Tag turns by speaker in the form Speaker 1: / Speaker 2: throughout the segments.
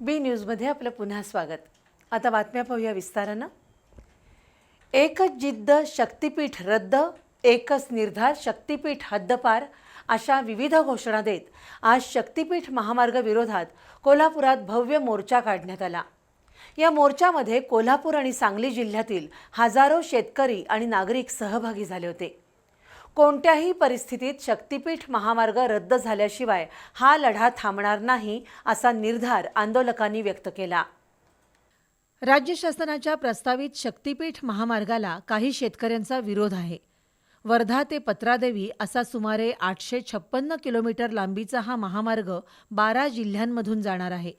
Speaker 1: बी न्यूजमध्ये आपलं पुन्हा स्वागत। आता बातम्या पाहूया विस्तारानं। एकच जिद्द शक्तीपीठ रद्द, एकच निर्धार शक्तीपीठ हद्दपार अशा विविध घोषणा देत आज शक्तीपीठ महामार्ग विरोधात कोल्हापुरात भव्य मोर्चा काढण्यात आला। या मोर्चामध्ये कोल्हापूर आणि सांगली जिल्ह्यातील हजारो शेतकरी आणि नागरिक सहभागी झाले होते। कोणत्याही परिस्थितीत शक्तीपीठ महामार्ग रद्द झाल्याशिवाय हा लढा थांबणार नाही असा निर्धार आंदोलकांनी व्यक्त केला। राज्य शासनाच्या प्रस्तावित शक्तीपीठ महामार्गाला काही शेतकऱ्यांचा विरोध आहे। वर्धा ते पत्रादेवी असा सुमारे 856 किलोमीटर लांबीचा हा महामार्ग 12 जिल्ह्यांमधून जाणार आहे।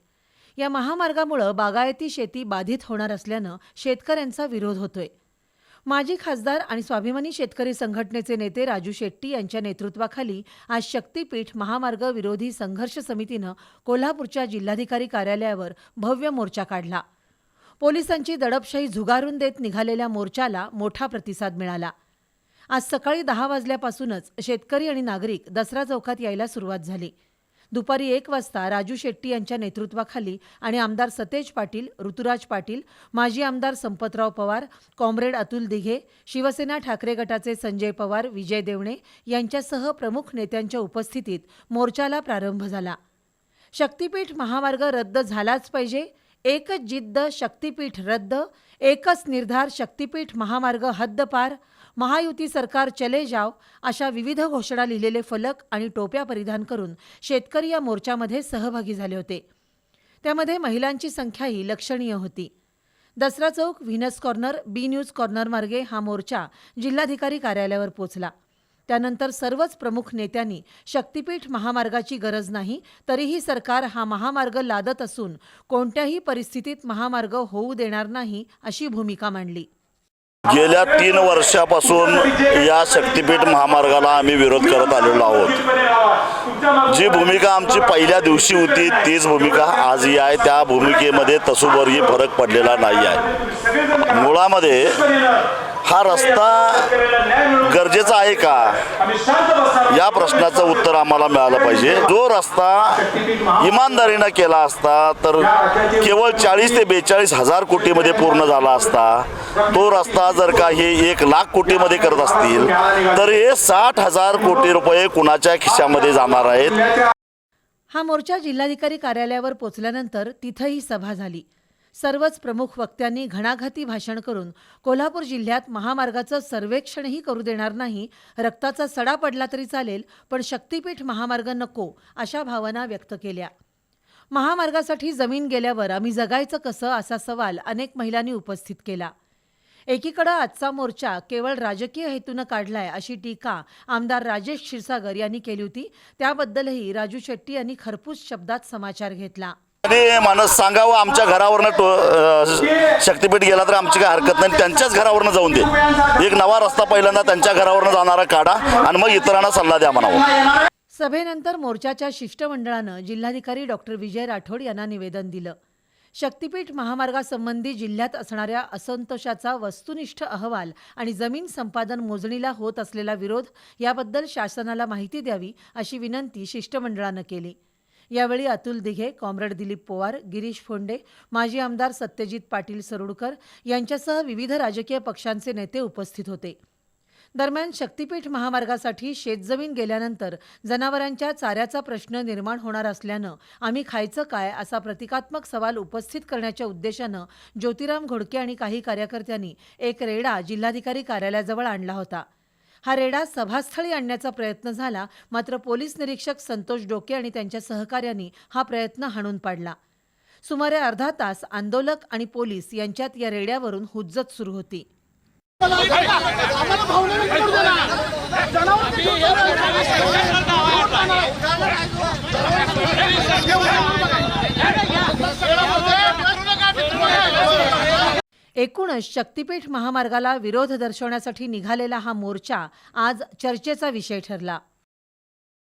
Speaker 1: या महामार्गामुळे बागायती शेती बाधित होणार असल्याने शेतकऱ्यांचा विरोध होतोय। माजी खासदार आणि स्वाभिमानी शेतकरी संघटनेचे नेते राजू शेट्टी यांच्या नेतृत्वाखाली आज शक्तीपीठ महामार्ग विरोधी संघर्ष समितीने कोल्हापूरच्या जिल्हाधिकारी कार्यालयावर भव्य मोर्चा काढला। पोलिसांची दडपशाही झुगारून देत निघालेल्या मोर्चाला मोठा प्रतिसाद मिळाला। आज सकाळी 10 वाजल्यापासूनच शेतकरी आणि नागरिक दसरा चौकात यायला सुरुवात झाली। दुपारी 1 वाजता राजू शेट्टी यांच्या नेतृत्वाखाली आणि आमदार सतेज पाटील, ऋतुराज पाटील, माजी आमदार संपतराव पवार, कॉम्रेड अतुल दिघे, शिवसेना ठाकरे गटाचे संजय पवार, विजय देवणे यांच्यासह प्रमुख नेत्यांच्या उपस्थितीत मोर्चाला प्रारंभ झाला। शक्तीपीठ महामार्ग रद्द झालाच पाहिजे, एकच जिद्द शक्तीपीठ रद्द, एकच निर्धार शक्तीपीठ महामार्ग हद्दपार, महायुती सरकार चले जाव अशा विविध घोषणा लिहिलेले फलक आणि टोप्या परिधान करून शेतकरी या मोर्चामध्ये सहभागी झाले होते। त्यामध्ये महिलांची संख्याही लक्षणीय होती। दसरा चौक, व्हीनस कॉर्नर, बी न्यूज कॉर्नर मार्गे हा मोर्चा जिल्हाधिकारी कार्यालयावर पोहोचला। त्यानंतर सर्वच प्रमुख नेत्यांनी शक्तीपीठ महामार्गाची गरज नाही तरीही सरकार हा महामार्ग लादत असून कोणत्याही परिस्थितीत महामार्ग होऊ देणार नाही अशी भूमिका मांडली।
Speaker 2: गेल्या 3 वर्षापासून या शक्तीपीठ महामार्गाला आम्ही विरोध करत आलेलो आहोत। जी भूमिका आमची पहिल्या दिवशी होती तीच भूमिका आजही आहे। त्या भूमिकेमध्ये तसूभरही फरक पडलेला नाही आहे। मुळामध्ये हा रस्ता गरजेचा आहे का या प्रश्नाचं उत्तर आम्हाला मिळालं पाहिजे। जो रस्ता इमानदारीने केला असता तर केवळ 40 ते 42 हजार कोटीमध्ये पूर्ण झाला असता। तो रस्ता जर का हे 1 लाख कोटीमध्ये करत असतील तर हे 60,000 कोटी रुपये कुणाच्या खिशामध्ये जाणार आहेत।
Speaker 1: हा मोर्चा जिल्हाधिकारी कार्यालयावर पोहोचल्यानंतर तिथेही सभा झाली। सर्वच प्रमुख वक्त्यांनी घणाघाती भाषण करून कोल्हापूर जिल्ह्यात महामार्गाचं सर्वेक्षणही करू देणार नाही, रक्ताचा सडा पडला तरी चालेल पण शक्तीपीठ महामार्ग नको अशा भावना व्यक्त केल्या। महामार्गासाठी जमीन गेल्यावर आम्ही जगायचं कसं असा सवाल अनेक महिलांनी उपस्थित केला। एकीकडे आजचा मोर्चा केवळ राजकीय हेतूने काढलाय अशी टीका आमदार राजेश क्षीरसागर यांनी केली होती। त्याबद्दलही राजू शेट्टी यांनी खरपूस शब्दात समाचार घेतला।
Speaker 2: माणूस सांगावं आमच्या घरावरनं शक्तीपीठ गेला तर आमची काय हरकत नाही, त्यांच्याच घरावरनं जाऊन दे। एक नवा रस्ता पहिल्यांदा त्यांच्या घरावरनं जाणारा काढा आणि मग इतरांना सल्ला द्या म्हणावं।
Speaker 1: सभेनंतर मोर्चाच्या शिष्टमंडळानं जिल्हाधिकारी डॉक्टर विजय राठोड यांना निवेदन दिलं। शक्तीपीठ महामार्गासंबंधी जिल्ह्यात असणाऱ्या असंतोषाचा वस्तुनिष्ठ अहवाल आणि जमीन संपादन मोजणीला होत असलेला विरोध याबद्दल शासनाला माहिती द्यावी अशी विनंती शिष्टमंडळानं केली। यावेळी अतुल दिघे, कॉम्रेड दिलीप पवार, गिरीश फोंडे, माजी आमदार सत्यजित पाटील सरोडकर यांच्यासह विविध राजकीय पक्षांचे नेते उपस्थित होते। दरम्यान शक्तीपीठ महामार्गासाठी शेतजमीन गेल्यानंतर जनावरांच्या चाऱ्याचा प्रश्न निर्माण होणार असल्यानं आम्ही खायचं काय असा प्रतिकात्मक सवाल उपस्थित करण्याच्या उद्देशानं ज्योतिराम घोडके आणि काही कार्यकर्त्यांनी एक रेडा जिल्हाधिकारी कार्यालयाजवळ आणला होता। हा रेडा सभास्थळी आणण्याचा प्रयत्न झाला, मात्र पोलीस निरीक्षक संतोष डोके आणि त्यांच्या सहकार्यांनी हा प्रयत्न हाणून पाडला। सुमारे अर्धा तास आंदोलक आणि पोलीस यांच्यात या रेड्यावरून हुज्जत सुरू होती। एकूणच शक्तीपीठ महामार्गाला विरोध दर्शवण्यासाठी निघालेला हा मोर्चा आज चर्चेचा विषय ठरला।